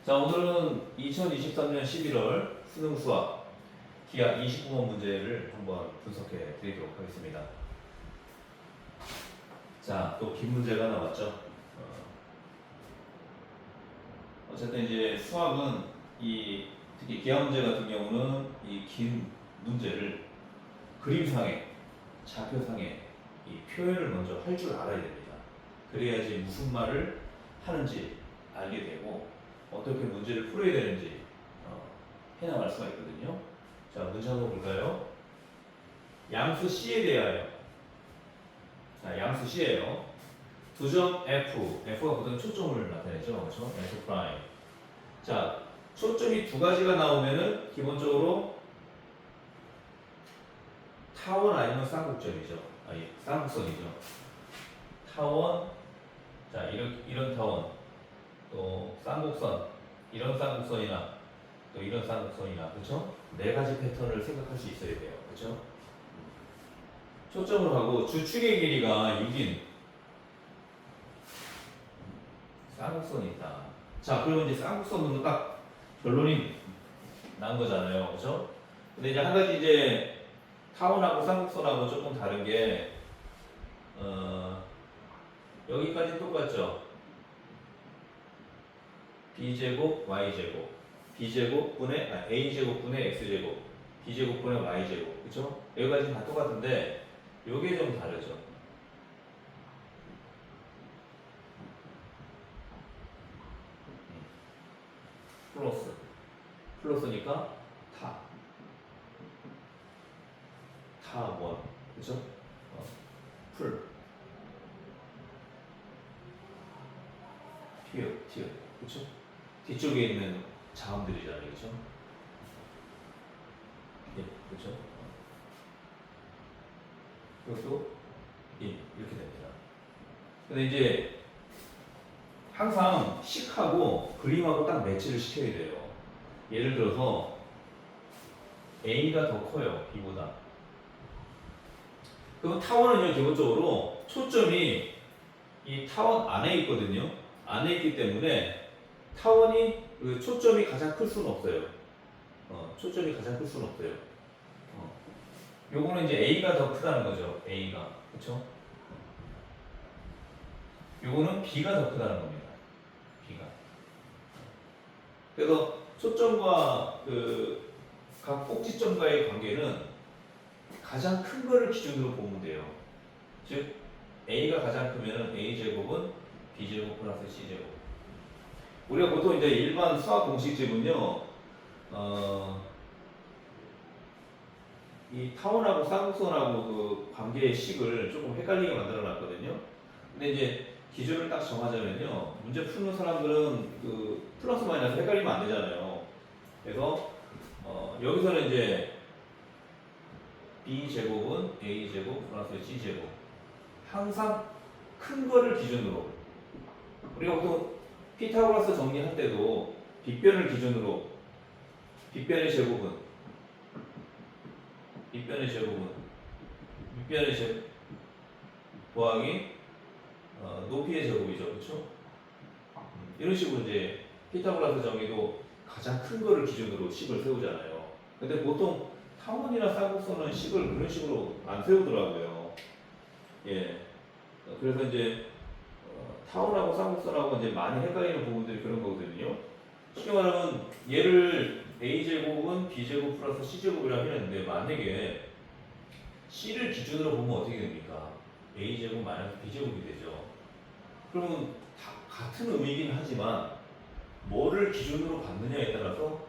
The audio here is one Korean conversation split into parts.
자, 오늘은 2023년 11월 수능 수학 기하 29번 문제를 한번 분석해 드리도록 하겠습니다. 자, 또 긴 문제가 나왔죠. 어쨌든 이제 수학은 특히 기하 문제 같은 경우는 이 긴 문제를 그림상에, 좌표상에 이 표현을 먼저 할 줄 알아야 됩니다. 그래야지 무슨 말을 하는지 알게 되고 어떻게 문제를 풀어야 되는지 해나갈 수가 있거든요. 자, 문제 한번 볼까요? 양수 C에 대하여. 자, 양수 C예요. 두 점 F, F가 보통 초점을 나타내죠. 그렇죠? F 프라임. 자, 초점이 두 가지가 나오면은 기본적으로 타원 아니면 쌍곡점이죠. 아니, 쌍곡선이죠. 타원, 자, 이런 타원, 또 쌍곡선, 이런 쌍곡선이나 또 이런 쌍곡선이나, 그렇죠? 네 가지 패턴을 생각할 수 있어야 돼요. 그렇죠? 초점으로 하고 주축의 길이가 6인 쌍곡선이 있다. 자, 그러면 이제 쌍곡선으로 딱 결론이 난 거잖아요. 그렇죠? 근데 이제 한 가지 이제 타원하고 쌍곡선하고 조금 다른 게 여기까지 똑같죠. b제곱 y제곱 b제곱분의 a제곱분의 x제곱 b제곱분의 y제곱, 그렇죠? 여기까지 다 똑같은데 요게 좀 다르죠. 플러스니까 타원, 그렇죠? 풀 티읕, 그렇죠? 뒤쪽에 있는 자음들이잖아요, 그렇죠? 예, 그렇죠? 그것도 이렇게 됩니다. 근데 이제 항상 식하고 그림하고 딱 매치를 시켜야 돼요. 예를 들어서 A가 더 커요, B보다. 그럼 타원은요, 기본적으로 초점이 이 타원 안에 있거든요. 안에 있기 때문에 타원이 그 초점이 가장 클 수는 없어요. 초점이 가장 클 수는 없어요. 요거는 이제 A가 더 크다는 거죠. A가, 그렇죠? 요거는 B가 더 크다는 겁니다. B가. 그래서 초점과 그 각 꼭지점과의 관계는 가장 큰 거를 기준으로 보면 돼요. 즉 A가 가장 크면 A제곱은 B제곱 플러스 C제곱. 우리가 보통 이제 일반 수학 공식집은요, 이 타원하고 쌍곡선하고 그 관계의 식을 조금 헷갈리게 만들어 놨거든요. 근데 이제 기준을 딱 정하자면요, 문제 푸는 사람들은 그 플러스 마이너스 헷갈리면 안 되잖아요. 그래서 여기서는 이제 B제곱은 A제곱 플러스 C제곱. 항상 큰 거를 기준으로. 우리가 보통 피타고라스 정리할 때도 빗변을 기준으로, 빗변의 제곱은 빗변의 제곱 더하기 높이의 제곱이죠. 그렇죠? 이런 식으로 이제 피타고라스 정의도 가장 큰 거를 기준으로 식을 세우잖아요. 근데 보통 타원이나 쌍곡선은 식을 그런 식으로 안 세우더라고요. 예. 그래서 이제 타원하고 쌍곡선하고 이제 많이 헷갈리는 부분들이 그런 거거든요. 쉽게 말하면 얘를 a제곱은 b제곱 플러스 c제곱이라고 했는데, 만약에 c를 기준으로 보면 어떻게 됩니까? a제곱 마이너스 b제곱이 되죠. 그러면 다 같은 의미이긴 하지만 뭐를 기준으로 받느냐에 따라서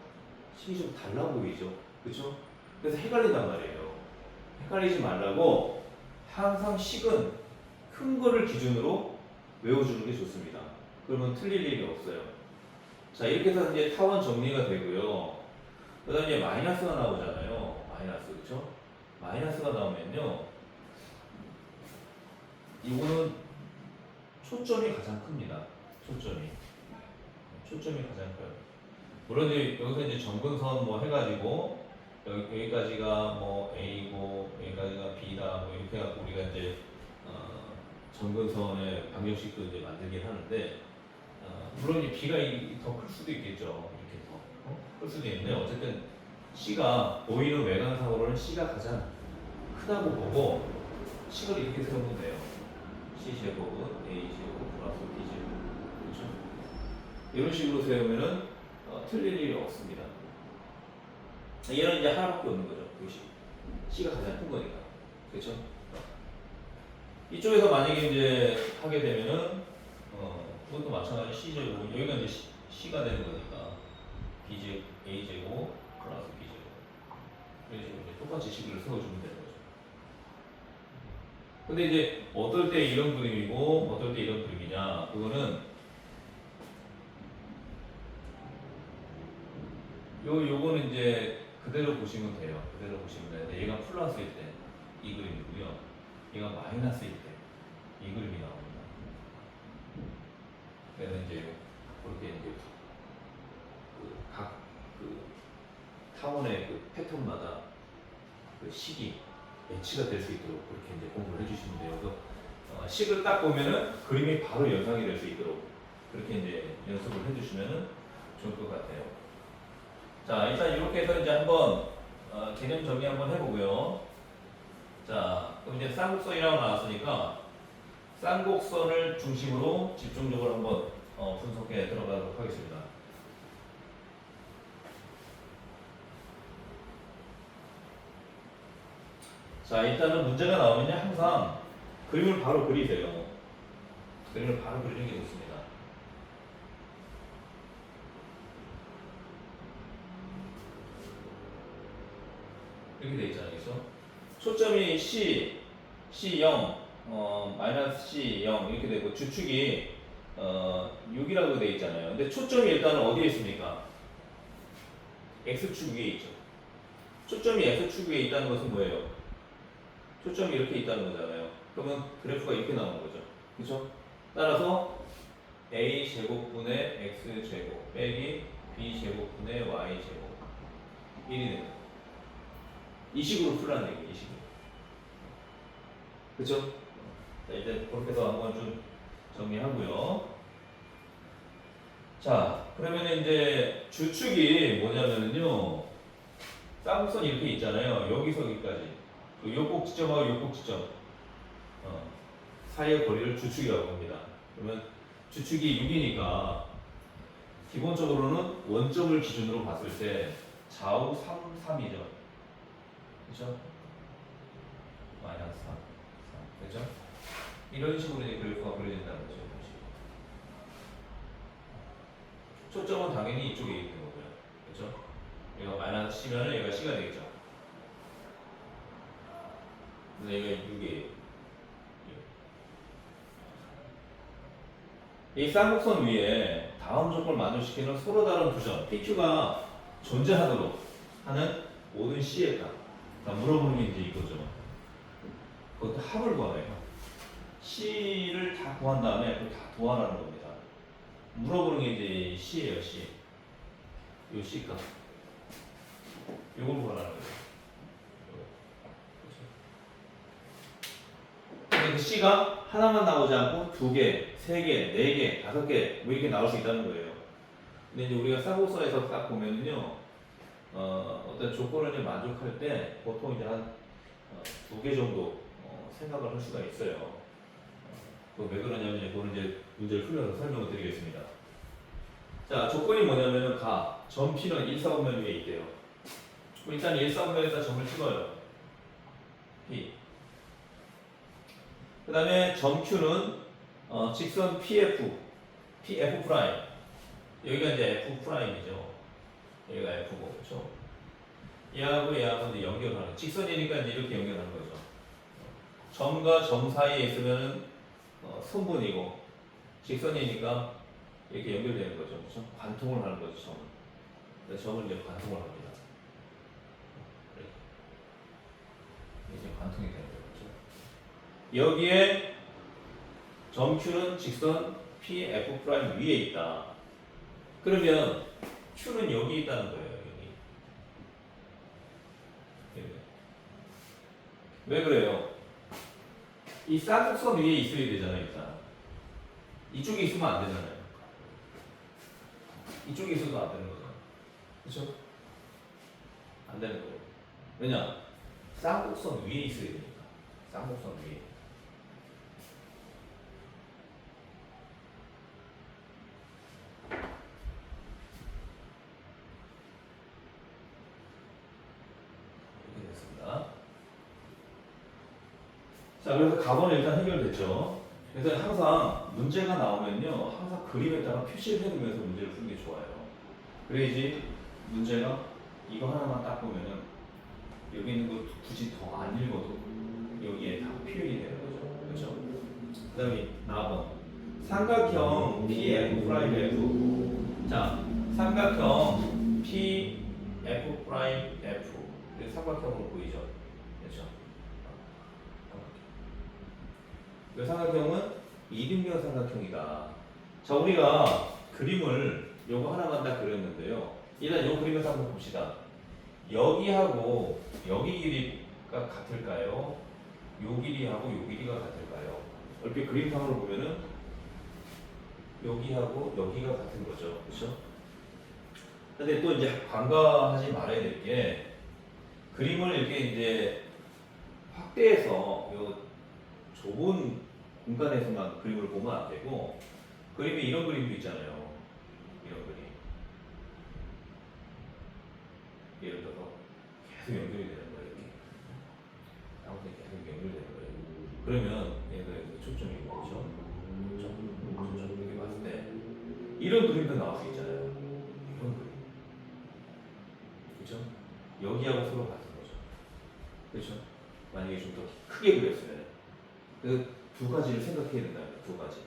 식이 좀 달라 보이죠. 그렇죠? 그래서 헷갈린단 말이에요. 헷갈리지 말라고 항상 식은 큰 거를 기준으로 외워주는 게 좋습니다. 그러면 틀릴 일이 없어요. 자, 이렇게 해서 이제 타원 정리가 되고요. 그 다음에 이제 마이너스가 나오잖아요. 마이너스, 그렇죠? 마이너스가 나오면요, 이거는 초점이 가장 큽니다. 초점이 가장 커요. 물론 이제 여기서 이제 점근선 뭐 해가지고 여기까지가 뭐 A고 여기까지가 B다 뭐 이렇게 해갖고 우리가 이제 점근선의 방정식도 이제 만들긴 하는데, 물론 이 B가 더 클 수도 있겠죠. 이렇게 더 클 수도 있는데 어쨌든 C가 보이는 외관상으로는 C가 가장 크다고 보고 C를 이렇게 세우면 돼요. C 제곱은 A 제곱 플러스 B 제곱. 그렇죠? 이런 식으로 세우면은 틀릴 일이 없습니다. 얘는 이제 하나밖에 없는 거죠. 이것이 C가 가장 큰 거니까. 그렇죠? 이쪽에서 만약에 이제 하게 되면은 그것도 마찬가지 C 제곱 여기가 이제 C가 되는 거니까 B 제곱 A 제곱 플러스 B 제곱 이런 식으로 이제 똑같이 식을 세워주면 되는 거죠. 근데 이제 어떨 때 이런 그림이고 어떨 때 이런 그림이냐 그거는 요거는 이제 그대로 보시면 돼요. 그대로 보시면 되는데 얘가 플러스일 때 이 그림이고요. 얘가 마이너스일 때 이 그림이 나옵니다. 그래서 이제 그렇게 이제 각 타원의 그 패턴마다 그 식이 매치가 될 수 있도록 그렇게 이제 공부를 해주시면 돼요. 그래서 식을 딱 보면은 그림이 바로 연상이 될 수 있도록 그렇게 이제 연습을 해주시면은 좋을 것 같아요. 자, 일단 이렇게 해서 이제 한번 개념 정리 한번 해보고요. 자, 그럼 이제 쌍곡선이라고 나왔으니까 쌍곡선을 중심으로 집중적으로 한번 분석해 들어가도록 하겠습니다. 자, 일단은 문제가 나오면요 항상 그림을 바로 그리세요. 그림을 바로 그리는 게 좋습니다. 이렇게 돼 있잖아요. 그래서 초점이 C0, 마이너스 C0 이렇게 되고 주축이 6이라고 돼 있잖아요. 근데 초점이 일단은 어디에 있습니까? X축 위에 있죠. 초점이 X축 위에 있다는 것은 뭐예요? 초점이 이렇게 있다는 거잖아요. 그러면 그래프가 이렇게 나오는 거죠. 그렇죠? 따라서 A 제곱분의 X 제곱 빼기 B 제곱분의 Y 제곱 1이 됩니다. 이 식으로 풀라는 얘기예요. 이 식으로. 그렇죠? 자, 이제 그렇게 해서 한번 좀 정리하고요. 자, 그러면 이제 주축이 뭐냐면은요. 쌍곡선이 이렇게 있잖아요. 여기서 여기까지. 요 꼭지점하고 요 꼭지점 사이의 거리를 주축이라고 합니다. 그러면 주축이 6이니까 기본적으로는 원점을 기준으로 봤을 때 좌우 3, 3이죠. 그렇죠? 마이너스 3, 3. 그렇죠? 이런 식으로 이제 그래프가 그려진다는 거죠. 초점은 당연히 이쪽에 있는 거고요. 그렇죠? 얘가 마이너스 C면은 얘가 C가 되겠죠. 근데 얘가 6이에요. 이 쌍곡선 위에 다음 조건을 만족시키는 서로 다른 두 점 PQ가 존재하도록 하는 모든 C의 값. 물어보는 게 이제 이거죠. 그것도 합을 구하네요. C를 다 구한 다음에 그걸 다 도하라는 겁니다. 물어보는 게 이제 C예요, C. 요 C 값. 요걸 구하라는 거예요. 근데 그 C가 하나만 나오지 않고 2개, 3개, 4개, 5개 뭐 이렇게 나올 수 있다는 거예요. 근데 이제 우리가 쌍곡선에서 딱 보면은요, 어떤 조건을 이제 만족할 때 보통 이제 한 2개 정도 생각을 할 수가 있어요. 왜 그러냐면 그거는 이제 문제를 풀면서 설명을 드리겠습니다. 자, 조건이 뭐냐면은 점 P는 1사분면 위에 있대요. 일단 1사분면에다 점을 찍어요. P. 그 다음에 점 Q는 직선 PF, PF 프라임. 여기가 이제 F 프라임이죠. 여기가 F고, 그렇죠? 얘하고 얘하고 이제 연결하는, 직선이니까 이제 이렇게 연결하는 거죠. 점과 점 사이에 있으면은 선분이고, 직선이니까 이렇게 연결되는 거죠. 그렇죠? 관통을 하는 거죠, 점은. 그래서 점을 이제 관통을 합니다. 이제 관통이 되는 거죠. 여기에 점 Q는 직선 PF 프라임 위에 있다. 그러면 Q는 여기 있다는 거예요. 여기. 왜 그래요? 이 쌍곡선 위에 있어야 되잖아요. 일단 이쪽에 있으면 안 되잖아요. 이쪽에 있어도 안 되는 거잖아. 그렇죠? 안 되는 거예요. 왜냐? 쌍곡선 위에 있어야 되니까. 쌍곡선 위에. 이렇게 됐습니다. 자, 그래서 가번은 일단 해결됐죠. 그래서 항상 문제가 나오면요, 항상 그림에다가 표시를 해두면서 문제를 푸는 게 좋아요. 그래야지 문제가 이거 하나만 딱 보면은 여기 있는 거 굳이 더 안 읽어도 여기에 다 표현이 되는 거죠. 그렇죠? 그 다음에 4번 삼각형 PF 프라임 F. 자, 삼각형 PF 프라임 F. 삼각형으로 보이죠? 그렇죠? 이 삼각형은 이등변 삼각형이다. 자, 우리가 그림을 요거 하나만 딱 그렸는데요. 일단 요 그림에서 한번 봅시다. 여기하고 여기 길이가 같을까요? 요 길이하고 요 길이가 같을까요? 이렇게 그림상으로 보면은 여기하고 여기가 같은 거죠. 그렇죠? 근데 또 이제 간과하지 말아야 될 게 그림을 이렇게 이제 확대해서 요 좁은 공간에서만 그림을 보면 안 되고 그림에 이런 그림도 있잖아요. 이런 그림. 예를 들어서 계속 연결이 되는 거예요. 이렇게. 아무튼 계속 연결되는 거예요. 그러면 얘가 초점이 뭐죠? 초점 이렇게 봤을 때 이런 그림도 나올 수 있잖아요. 이런 그림. 그렇죠? 여기하고 서로 같은 거죠. 그렇죠? 만약에 좀 더 크게 그렸으면 그 두 가지를 생각해야 된다는 거예요. 두 가지.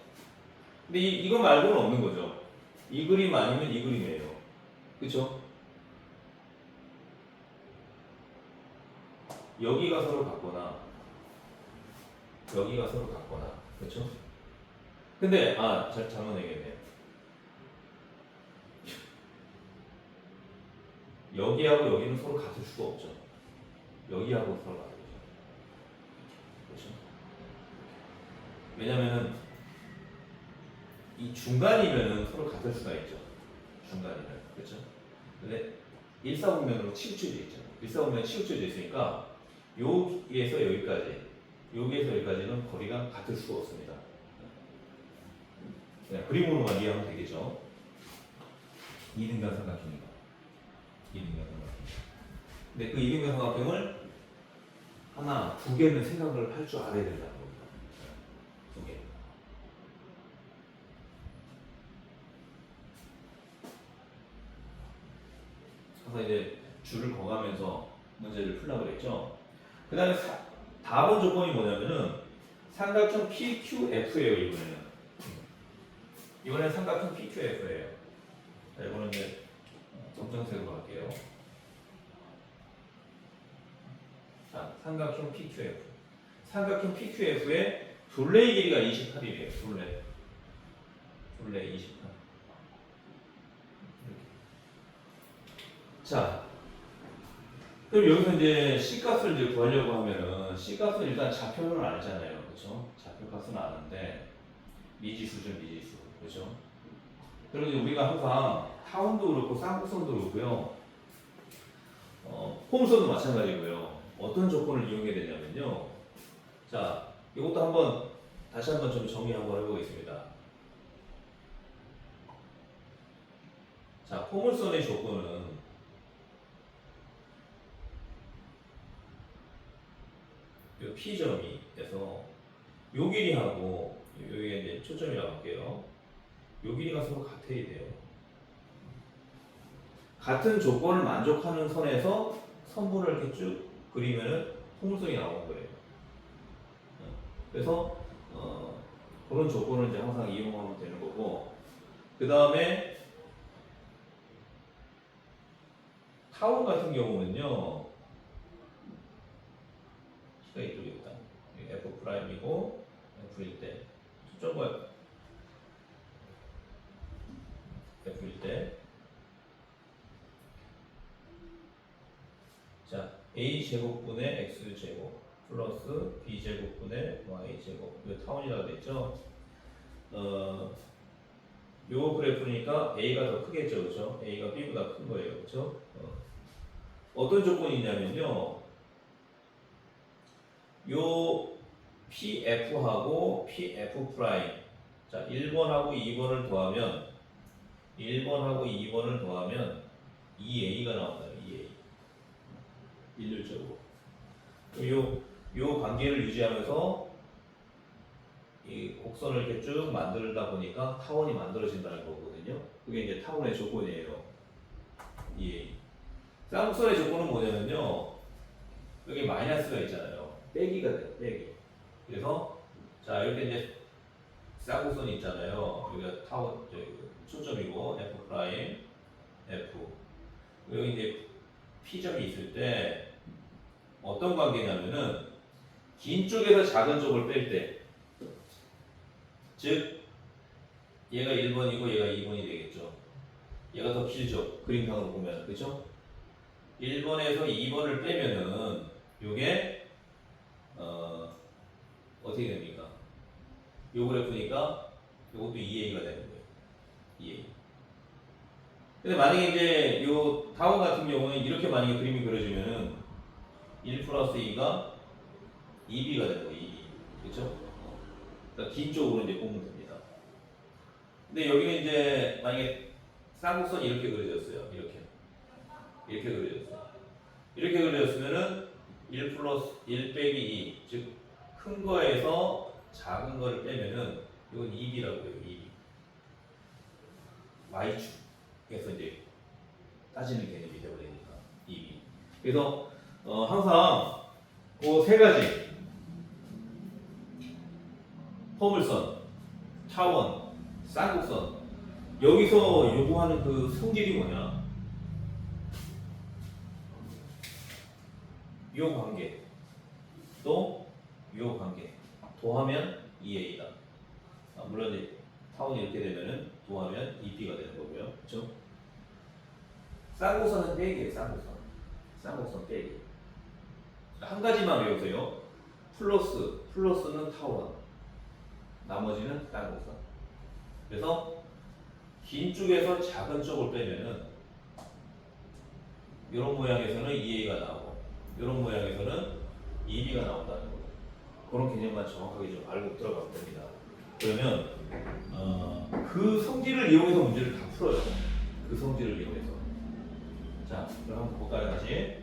근데 이거 말고는 없는 거죠. 이 그림 아니면 이 그림이에요. 그렇죠? 여기가 서로 같거나 여기가 서로 같거나 그렇죠? 근데 잘못 얘기했네요. 여기하고 여기는 서로 같을 수가 없죠. 여기하고 서로 같을 거죠. 그렇죠? 왜냐면은 이 중간이면은 서로 같을 수가 있죠. 중간이면 그렇죠? 근데 일사분면으로 치우쳐져 있죠. 일사분면 치우쳐져 있으니까 여기에서 여기까지, 여기에서 여기까지는 거리가 같을 수가 없습니다. 그냥 그림으로만 이해하면 되겠죠. 이등변 삼각형이다. 이등변 삼각형. 근데 그 이등변 삼각형을 하나, 두 개는 생각을 할 줄 알아야 된다는 겁니다. 두 개. 그래서 이제 줄을 거가면서 문제를 풀려고 그랬죠. 그 다음에 다음 조건이 뭐냐면은 삼각형 PQF예요. 이번에는 삼각형 PQF예요. 자, 이거는 이제 검정색으로 할게요. 자, 삼각형 PQF. 삼각형 PQF의 둘레의 길이가 28이래요. 둘레 28. 자, 그럼 여기서 이제 C값을 이제 구하려고 하면은 C값은 일단 좌표는 알잖아요. 그렇죠? 좌표값은 아는데 미지수죠, 미지수. 그렇죠? 그리고 이제 우리가 항상 타원도 그렇고 쌍곡선도 그렇고요. 홈선도 마찬가지고요. 어떤 조건을 이용해야 되냐면요. 자, 이것도 한번 다시 한번 좀 정리 한번 해보겠습니다. 자, 포물선의 조건은 이 P점이에서 요 길이하고 여기에 이제 초점이라고 할게요. 요 길이가 서로 같아야 돼요. 같은 조건을 만족하는 선에서 선분을 이렇게 쭉 그리면은 포물선이 나오는 거예요. 그래서 그런 조건을 이제 항상 이용하면 되는 거고, 그 다음에 타원 같은 경우는요, C가 이쪽에 있다. F 프라임이고 F일 때 초점과 F일 때, 자 A 제곱분의 X 제곱 플러스 B 제곱분의 Y 제곱, 이거 타원이라고 됐죠. 요 그래프니까 A가 더 크겠죠, 그렇죠? A가 B보다 큰 거예요, 그렇죠? 어떤 조건이 있냐면요, 요 PF하고 PF 프라임, 자 1번하고 2번을 더하면 1번하고 2번을 더하면 2A가 나온다, 2A. 일률적으로. 요 관계를 유지하면서 이 곡선을 이렇게 쭉 만들다 보니까 타원이 만들어진다는 거거든요. 그게 이제 타원의 조건이에요. 2A. 쌍곡선의 조건은 뭐냐면요, 여기 마이너스가 있잖아요. 빼기가 돼요, 빼기. 그래서 자 이렇게 이제 쌍곡선이 있잖아요. 여기가 타원 초점이고 F 프라임 F. 여기 이제 P점이 있을 때 어떤 관계냐면은 긴 쪽에서 작은 쪽을 뺄 때, 즉 얘가 1번이고 얘가 2번이 되겠죠. 얘가 더 길죠. 그림상으로 보면, 그렇죠? 1번에서 2번을 빼면은 요게 어떻게 됩니까? 요 그래프니까 요것도 2A가 되는 거예요. 2A. 근데 만약에 이제 요 타원 같은 경우는 이렇게 만약에 그림이 그려지면은 1 플러스 2가 2B가 되는 거예요. 2B. 그렇죠? 그러니까 긴 쪽으로 이제 보면 됩니다. 근데 여기는 이제 만약에 쌍곡선이 이렇게 그려졌어요. 이렇게 그려졌어요. 이렇게 그려졌으면은 1 플러스 1 빼기 2, 즉 큰 거에서 작은 거를 빼면은 이건 2B라고 해요. 2B. Y축에서 이제 따지는 개념이 되어버리니까 2B. 그래서 항상 그 세 가지 포물선, 타원, 쌍곡선, 여기서 요구하는 그 성질이 뭐냐? 요 관계, 또 요 관계 더하면 2A다. 물론 이제 타원이 이렇게 되면은 더하면 2B가 되는 거고요, 그렇죠? 쌍곡선은 빼기예요, 쌍곡선 빼기. 한 가지만 외우세요. 플러스는 타원, 나머지는 쌍곡선. 그래서 긴 쪽에서 작은 쪽을 빼면은 이런 모양에서는 2A가 나오고 이런 모양에서는 2B가 나온다는 거예요. 그런 개념만 정확하게 좀 알고 들어가면 됩니다. 그러면 그 성질을 이용해서 문제를 다 풀어요. 그 성질을 이용해서. 자, 그럼 한번 볼까요, 다시?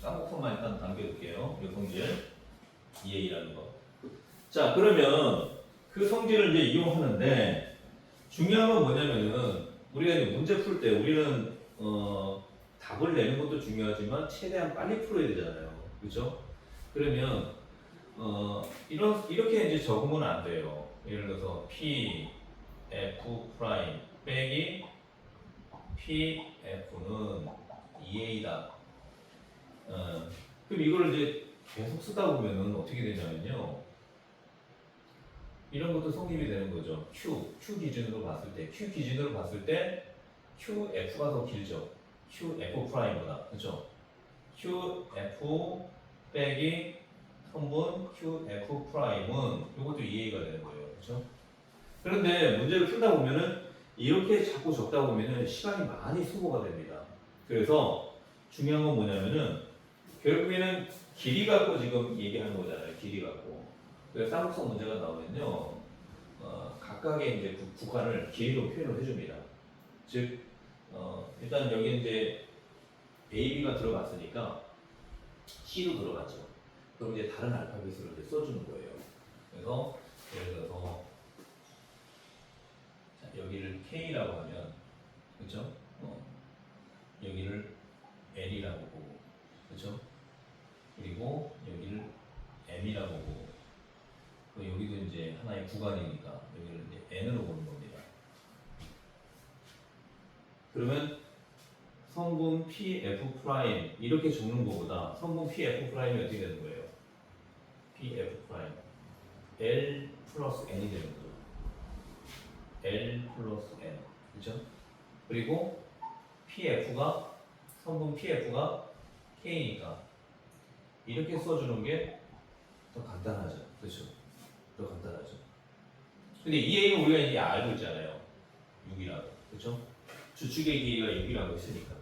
쌍곡선만 일단 남겨둘게요. 이 성질 2A라는 거. 자, 그러면 그 성질을 이제 이용하는데 중요한 건 뭐냐면은 우리가 이제 문제 풀 때 우리는 답을 내는 것도 중요하지만 최대한 빨리 풀어야 되잖아요. 그렇죠? 그러면 이렇게 이제 적으면 안 돼요. 예를 들어서 P F 프라임 빼기 P F는 2A다. 그럼 이걸 이제 계속 쓰다 보면은 어떻게 되냐면요. 이런 것도 성립이 되는 거죠. Q 기준으로 봤을 때, QF가 더 길죠. QF 프라임보다, 그렇죠? QF 빼기 성분 QF 프라임은 이것도 2A가 되는 거예요, 그렇죠? 그런데 문제를 풀다 보면은 이렇게 자꾸 적다 보면은 시간이 많이 소모가 됩니다. 그래서 중요한 건 뭐냐면은 결국에는 길이 갖고 지금 얘기하는 거잖아요. 길이 갖고. 그래서 쌍곡선 문제가 나오면요, 각각의 이제 국한을 길이로 표현을 해줍니다. 즉, 일단 여기 이제 AB가 들어갔으니까 C도 들어갔죠. 그럼 이제 다른 알파벳으로 이제 써주는 거예요. 그래서 예를 들어서 자, 여기를 K라고 하면, 그렇죠? 여기를 L이라고 보고, 그렇죠? 그리고 여기를 M이라고 보고, 여기도 이제 하나의 구간이니까 여기를 이제 N으로 보는 겁니다. 그러면 성분 PF 프라임 이렇게 적는 것보다 성분 PF 프라임이 어떻게 되는 거예요? PF 프라임 L 플러스 N이 되는 거죠. L 플러스 N, 그렇죠? 그리고 PF가 성분 PF가 K니까 이렇게 써주는 게 더 간단하죠. 그렇죠? 더 간단하죠. 근데 EA는 우리가 이제 알고 있잖아요. 6이라고. 그렇죠? 주축의 길이가 6이라고 했으니까.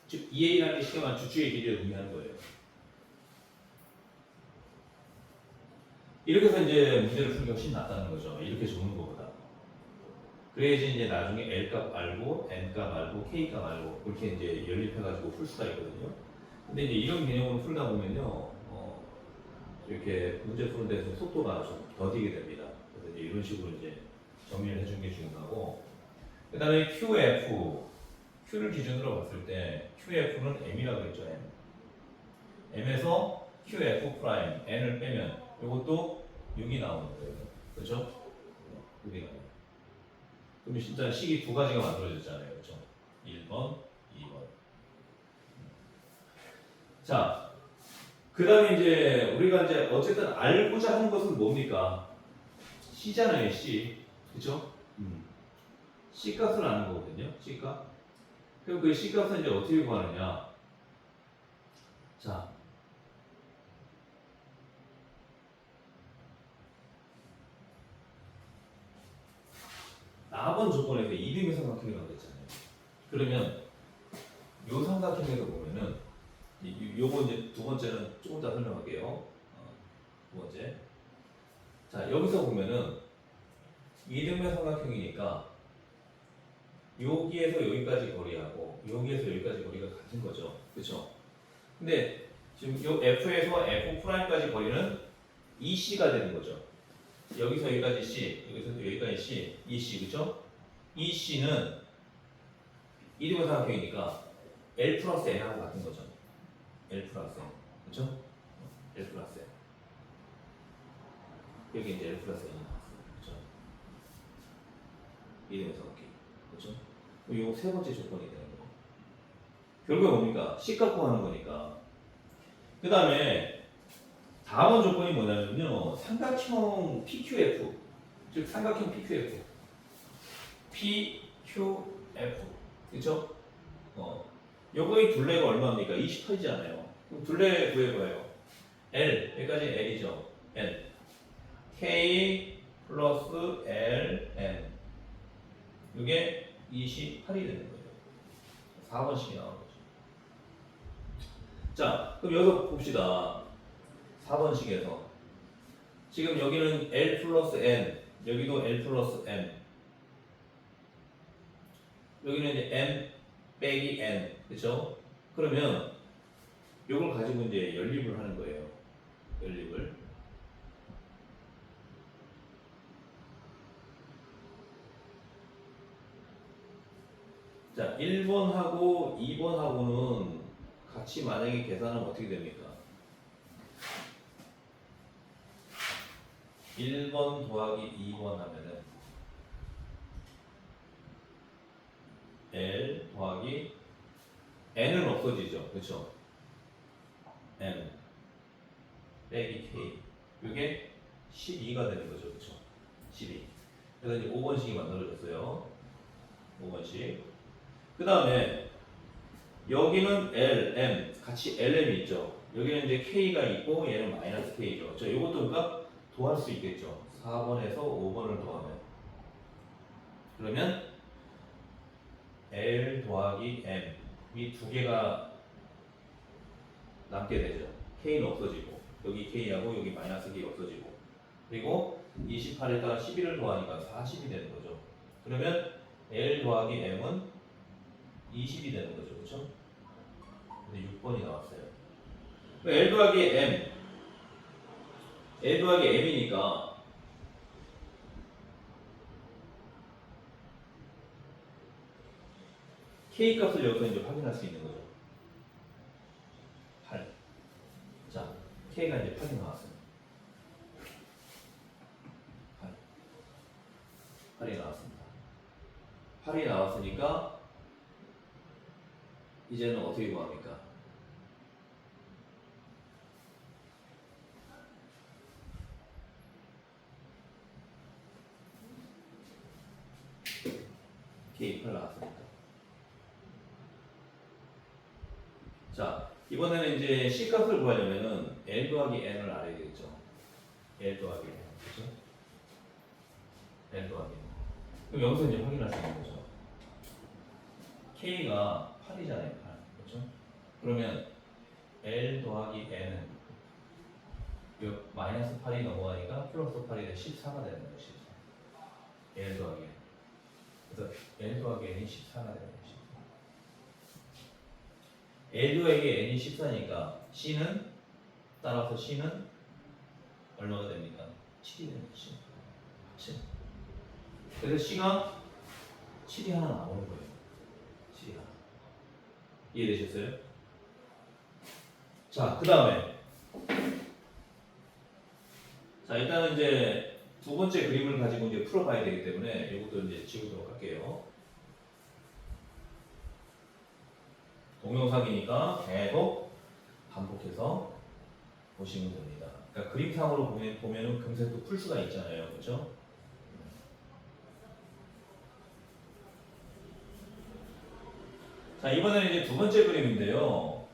즉 EA라는 게 쉽게 말하면 주축의 길이를 의미하는 거예요. 이렇게 해서 이제 문제를 풀기가 훨씬 낫다는 거죠. 이렇게 적는 것보다. 그래야지 이제 나중에 L 값 알고, N 값 알고, K 값 알고, 그렇게 이제 연립해가지고 풀 수가 있거든요. 근데 이제 이런 개념으로 풀다 보면요, 이렇게 문제 푸는 데서 속도가 좀 더디게 됩니다. 그래서 이제 이런 식으로 이제 정리를 해주는 게 중요하고, 그 다음에 QF, Q를 기준으로 봤을 때, QF는 M이라고 했죠, M. M에서 QF 프라임, N을 빼면, 이것도 6이 나오는 거예요. 그렇죠? 6이 나와요. 그럼 진짜 식이 두 가지가 만들어졌잖아요. 그렇죠? 1번, 2번. 자, 그 다음에 이제 우리가 이제 어쨌든 알고자 하는 것은 뭡니까? C잖아요, C. 그렇죠? C 값을 아는 거거든요. C 값. 그럼 그 C 값은 이제 어떻게 구하느냐? 자, 나번 조건에서 이등의 삼각형이라고 했잖아요. 그러면 요 삼각형에서 보면은 요거 이제 두 번째는 조금 더 설명할게요. 두 번째. 자, 여기서 보면은 이등변 삼각형이니까 여기에서 여기까지 거리하고 여기에서 여기까지 거리가 같은 거죠. 그렇죠? 근데 지금 요 F에서 F'까지 거리는 EC가 되는 거죠. 여기서 여기까지 C, 여기서 여기까지 C, EC, 그렇죠? EC는 이등변 삼각형이니까 L 플러스 N하고 같은 거죠. L 플러스 N, 그렇죠? L 플러스 N. 여기 이제 L 플러스 N이 나왔어요. 그렇죠? 이등변 삼각형, 그렇죠? 요 세 번째 조건이 되는 거예요. 결국에 뭡니까? C 갖고 하는 거니까. 그 다음에 다음 조건이 뭐냐면요. 삼각형 PQF, 즉 삼각형 PQF, PQF, 그렇죠? 요거의 둘레가 얼마입니까? 28이잖아요. 그럼 둘레 구해봐요. L, 여기까지 L이죠. N, K 플러스 L, N. 이게 28이 되는 거예요. 4번씩이 나오는 거죠. 자, 그럼 여기서 봅시다. 4번씩에서. 지금 여기는 L 플러스 N, 여기도 L 플러스 N. 여기는 이제 M 빼기 N. 그쵸? 그러면 이걸 가지고 이제 연립을 하는 거예요. 연립을. 자, 1번하고 2번하고는 같이 만약에 계산하면 어떻게 됩니까? 1번 더하기 2번 하면은 L 더하기 N은 없어지죠. 그렇죠? N 빼기 K. 이게 12가 되는 거죠. 그렇죠? 12. 그래서 이제 5번식이 만들어졌어요. 5번식. 그 다음에 여기는 L, M 같이 LM이 있죠. 여기는 이제 K가 있고 얘는 마이너스 K죠. 저 이것도 그러니까 더할 수 있겠죠. 4번에서 5번을 더하면 그러면 L 더하기 M 이 두 개가 남게 되죠. K는 없어지고 여기 K하고 여기 마이너스 K 없어지고 그리고 28에다가 11을 더하니까 40이 되는 거죠. 그러면 L 더하기 M은 20이 되는 거죠. 그렇죠? 근데 6번이 나왔어요. L 더하기 M L 더하기 M이니까 K 값을 여기서 이제 확인할 수 있는 거죠. 8. 자, K가 이제 8이 나왔어요. 8이 나왔습니다. 8이 나왔으니까 이제는 어떻게 구합니까? K 8 나왔으니까. 자, 이번에는 이제 C 값을 구하려면은 L 더하기 N을 알아야 되겠죠. L 더하기 N. 그죠? L 더하기 N. 그럼 여기서 이제 확인할 수 있는 거죠. K가 8이잖아요. 8. 그렇죠? 그러면 L 더하기 N은 마이너스 8이 넘어가니까 플러스 8이 돼 14가 되는 거예요. 14. L 더하기 N. 그래서 L 더하기 N이 14가 되는 거예요. 14. L 더하기 N이 14니까 C는 따라서 C는 얼마가 됩니까? 7이 되는 거죠. 7. 그래서 C가 7이 하나 나오는 거예요. 7이 하나. 이해되셨어요? 자, 그 다음에 자, 일단은 이제 두 번째 그림을 가지고 이제 풀어봐야 되기 때문에 이것도 이제 지우도록 할게요. 동영상이니까 계속 반복해서 보시면 됩니다. 그러니까 그림상으로 보면은 금세 또 풀 수가 있잖아요. 그렇죠? 자, 이번에는 이제 두 번째 그림인데요.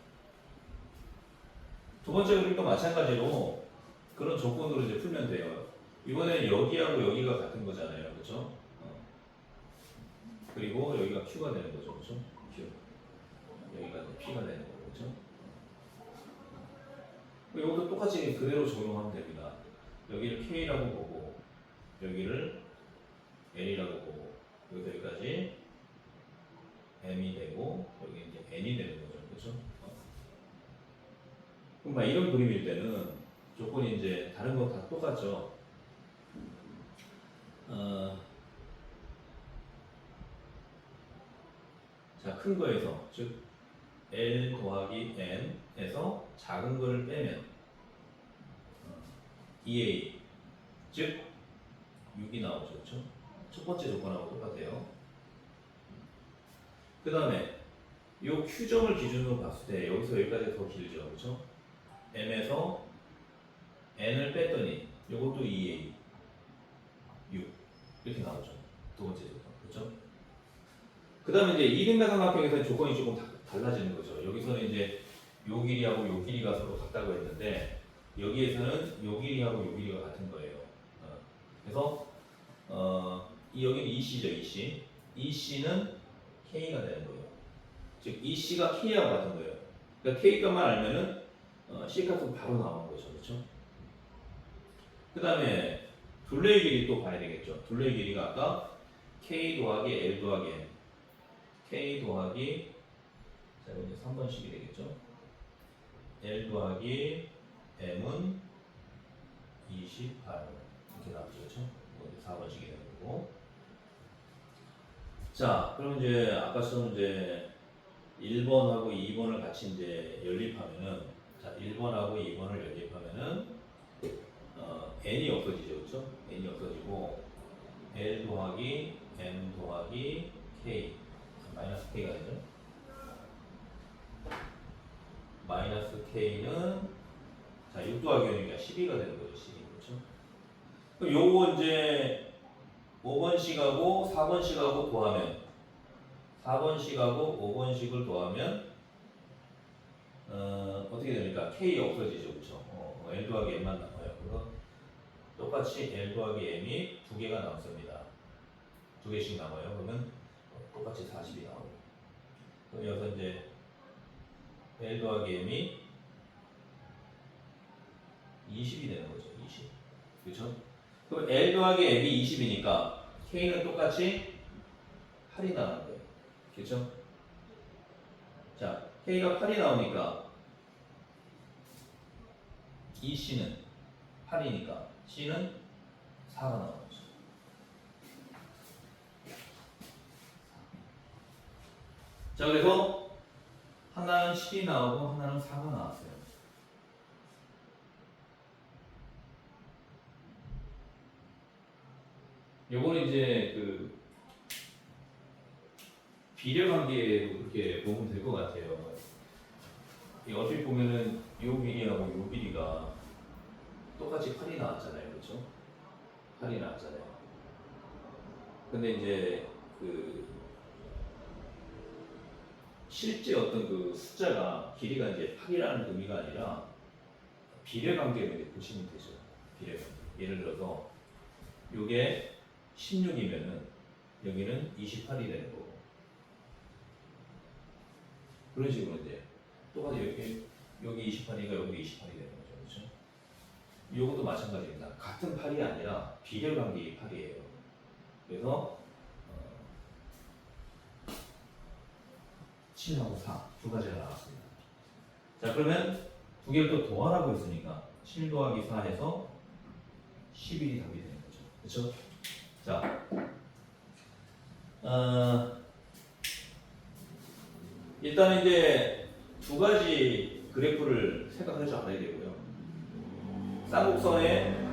두 번째 그림도 마찬가지로 그런 조건으로 이제 풀면 돼요. 이번에는 여기하고 여기가 같은 거잖아요. 그렇죠? 그리고 여기가 Q가 되는 거죠. 그렇죠? Q. 여기가 P가 되는 거죠. 그렇죠? 이것도 똑같이 그대로 적용하면 됩니다. 여기를 K라고 보고 여기를 L이라고 보고 여기서 여기까지 M이 되고 여기 이제 N이 되는 거죠. 그렇죠? 그럼 막 이런 그림일 때는 조건이 이제 다른 거 다 똑같죠. 자, 큰 거에서 즉 L 더하기 N에서 작은 거를 빼면 2A 즉 6이 나오죠. 그렇죠? 첫 번째 조건하고 똑같아요. 그 다음에 이 Q점을 기준으로 봤을 때 여기서 여기까지 더 길죠. 그렇죠? M에서 N을 뺐더니 이것도 2A 6 이렇게 나오죠. 두 번째 조건. 그렇죠? 그 다음에 이제 이등변삼각형에서는 조건이 조금 달라지는 거죠. 여기서는 이제 요 길이하고 요 길이가 서로 같다고 했는데 여기에서는 요 길이하고 요 길이가 같은 거예요. 그래서 여기는 EC죠. EC. EC는 K가 되는 거예요. 즉 EC가 K하고 같은 거예요. 그러니까 K 값만 알면은 C 값은 바로 나오는 거죠. 그렇죠? 그 다음에 둘레의 길이 또 봐야 되겠죠. 둘레의 길이가 아까 K 더하기 L 더하기 M K 더하기 자 이제 3번씩이 되겠죠. L 더하기 M은 28 이렇게 나오죠. 그렇죠? 이제 4번씩이 되는 거고. 자, 그럼 이제 아까처럼 이제 1번하고 2번을 같이 이제 연립하면은 자, 1번하고 2번을 연립하면은 n이 없어지죠. 그렇죠? n이 없어지고 L 더하기 M 더하기 K 마이너스 K가 되죠. 마이너스 K는 자, 6 더하기 5니까 12가 되는 거죠. 12. 그렇죠? 그럼 요거 이제 5번씩하고 4번씩하고 더하면 4번씩하고 5번씩을 더하면 어떻게 됩니까? K 없어지죠. 그렇죠? L 더하기 M만 남아요. 그래서 똑같이 L 더하기 M이 두 개가 남습니다. 두 개씩 남아요. 그러면 똑같이 40이 나오고. 그럼 여기서 이제 L 더하기 M이 20이 되는 거죠. 20. 그렇죠? 그럼 L 더하기 M이 20이니까 K는 똑같이 8이 나오는 거예요. 그렇죠? 자, K가 8이 나오니까 이 C는 8이니까 C는 4가 나오는 거죠. 자, 그래서 하나는 10이 나오고 하나는 4가 나왔어요. 요거는 이제 그 비례 관계로 그렇게 보면 될 것 같아요. 어떻게 보면은 요 길이하고 요 길이가 똑같이 8이 나왔잖아요. 그렇죠? 8이 나왔잖아요. 근데 이제 그 실제 어떤 그 숫자가 길이가 이제 8이라는 의미가 아니라 비례관계로 이제 보시면 되죠. 비례관계. 예를 들어서 이게 16이면은 여기는 28이 되는 거고 그런 식으로 이제 똑같이 여기 28이니까 여기 28이 되는 거죠. 그렇죠? 이것도 마찬가지입니다. 같은 8이 아니라 비례관계의 8이에요. 그래서 7하고 4 두 가지가 나왔습니다. 자 그러면 두 개를 또 더하라고 했으니까 7 더하기 4 해서 11이 답이 되는 거죠. 그렇죠? 자, 일단 이제 두 가지 그래프를 생각할 줄 알아야 되고요. 쌍곡선에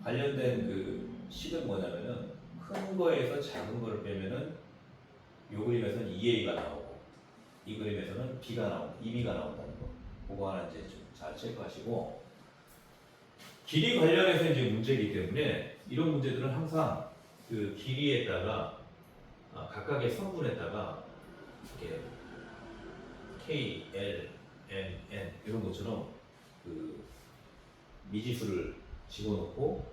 관련된 그 식은 뭐냐면은 큰 거에서 작은 거를 빼면은 이 그림에서는 2a가 나오고 이 그림에서는 b가 나오고 2b가 나온다는 거. 그거 하나 이제 좀 잘 체크하시고 길이 관련해서 이제 문제이기 때문에 이런 문제들은 항상 그 길이에다가 각각의 성분에다가 이렇게 K, L, M, N 이런 것처럼 그 미지수를 집어넣고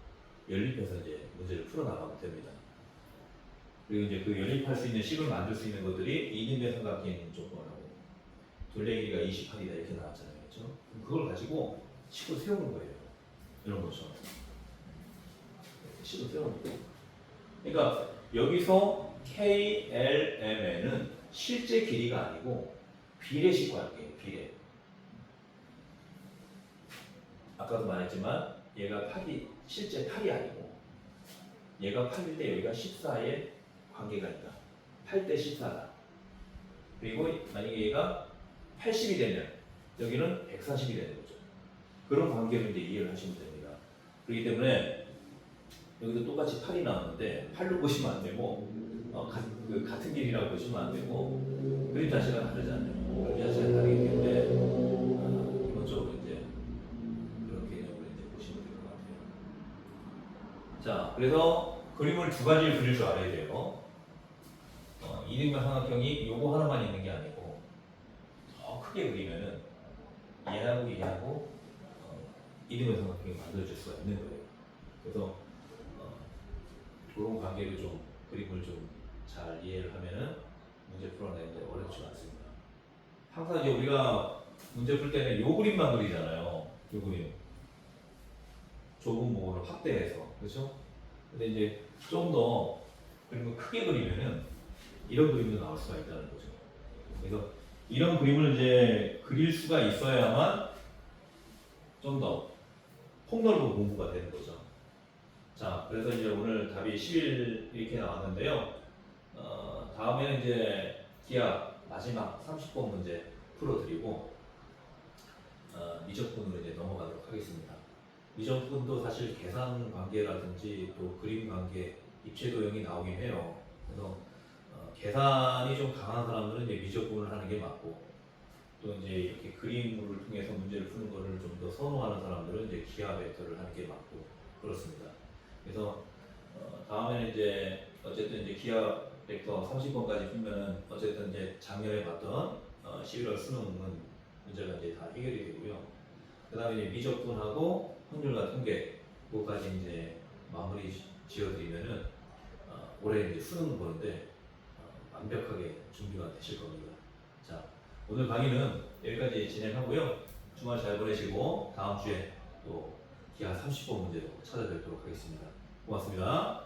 연립해서 이제 문제를 풀어나가면 됩니다. 그리고 이제 그 연립할 수 있는 식을 만들 수 있는 것들이 이등변 삼각형 조건하고 둘레 길이가 28이다 이렇게 나왔잖아요. 그렇죠? 그걸 가지고 식을 세우는 거예요. 이런 것처럼 식을 세우는 거예요. 그러니까 여기서 K, L, M, N은 실제 길이가 아니고 비례식 관계예요. 비례. 아까도 말했지만 얘가 8이 실제 8이 아니고 얘가 8일 때 여기가 14의 관계가 있다. 8대 14다. 그리고 만약에 얘가 80이 되면 여기는 140이 되는 거죠. 그런 관계를 이제 이해를 하시면 됩니다. 그렇기 때문에 여기도 똑같이 8이 나왔는데 8로 보시면 안 되고 같은 길이라고 보시면 안 되고 그림 자체가 다르잖아요. 그림 자체가 다르기 때문에 기본적으로 이제 그런 개념으로 이제 보시면 될 것 같아요. 자, 그래서 그림을 두 가지를 그릴 줄 알아야 돼요. 이등변 삼각형이 요거 하나만 있는 게 아니고 더 크게 그리면은 얘하고 이등변 삼각형이 만들어질 수가 있는 거예요. 그래서 그런 관계를 좀 그림을 좀 잘 이해를 하면은 문제 풀어내는데 어렵지 않습니다. 항상 이제 우리가 문제 풀 때는 요 그림만 그리잖아요. 요 그림 좁은 부분을 확대해서 그렇죠? 근데 이제 좀 더 그림을 크게 그리면은 이런 그림도 나올 수가 있다는 거죠. 그래서 이런 그림을 이제 그릴 수가 있어야만 좀 더 폭넓은 공부가 되는 거죠. 자, 그래서 이제 오늘 답이 11 이렇게 나왔는데요. 다음에는 이제 기하 마지막 30번 문제 풀어드리고 미적분으로 이제 넘어가도록 하겠습니다. 미적분도 사실 계산 관계라든지 또 그림 관계, 입체 도형이 나오긴 해요. 그래서 계산이 좀 강한 사람들은 이제 미적분을 하는 게 맞고 또 이제 이렇게 그림을 통해서 문제를 푸는 거를 좀 더 선호하는 사람들은 이제 기하 벡터를 하는 게 맞고 그렇습니다. 그래서 다음에는 이제 어쨌든 이제 기하 벡터 30번까지 풀면은 어쨌든 이제 작년에 봤던 11월 수능은 문제가 이제 다 해결이 되고요. 그다음에 이제 미적분하고 확률과 통계 그거까지 이제 마무리 지어드리면은 올해 이제 수능 보는데 완벽하게 준비가 되실 겁니다. 자, 오늘 강의는 여기까지 진행하고요. 주말 잘 보내시고 다음 주에 또 기하 30번 문제로 찾아뵙도록 하겠습니다. 고맙습니다.